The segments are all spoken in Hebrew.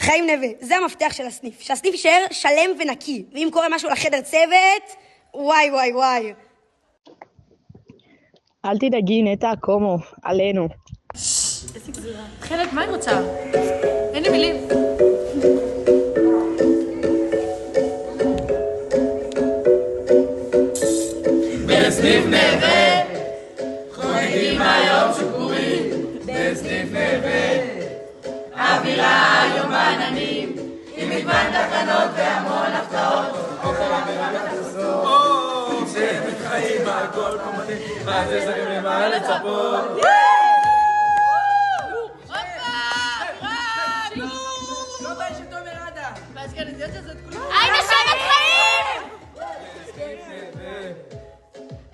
חיים נווה, זה המפתח של הסניף, שהסניף יישאר שלם ונקי, ואם קורה משהו לחדר צוות, וואי וואי וואי. אל תדאגי, נטע הקומו, עלינו. איזה גזירה. תחילת, מה היא רוצה? אין לי מילים. בסניף נווה, חוגגים היום שוקורים. בסניף נווה, אווירה היום בעננים, עם מגוון תחנות והמון הפתעות. אוכל אווירה ותחסות, שבת חיים הכל קומתי, אז יש לכם למה לצפות. היידה שבת חיים!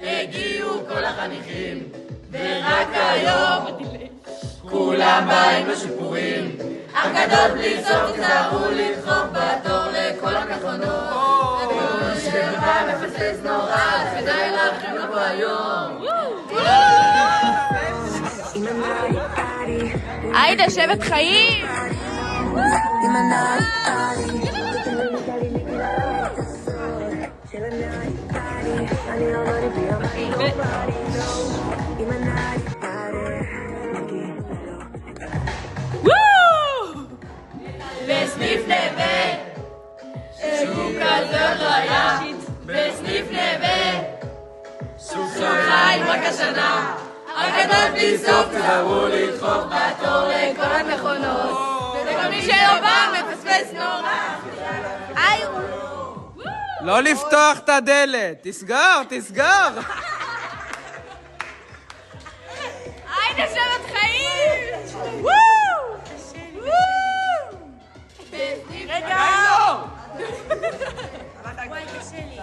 הגיעו כל החניכים, ורק היום כולם באים בשיפורים. אגדות בלי סוף תזהרו לדחוף בתור לכל המכונות. שבא מפספס נורא, כדאי לכם לבוא היום. היידה שבת חיים! בסניף נווה, שוק כזה לא היה. בסניף נווה, שוק חיים רק השנה. אגדות בלי סוף תזהרו לדחוף בתור לכל המכונות. וכל מי שלא בא מפספס נורא. לא לפתוח את הדלת, תסגר, תסגר. היידה שבת חיים! רגע! וואי, קשה לי.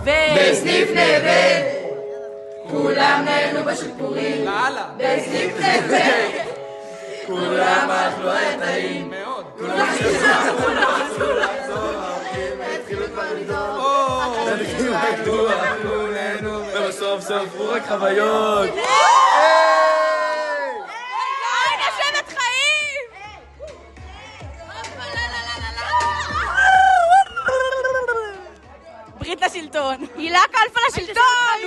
בסניף נווה, כולם נהנו בשיפורים. בסניף נווה, כולם אכלו הטעים. כולם רצו לחזור, והתחילו כבר לדור. אכלו, נהנו, ובסוף ספרו רק חוויות. היידה שבת חיים! ברית לשלטון. הילה קלפה לשלטון!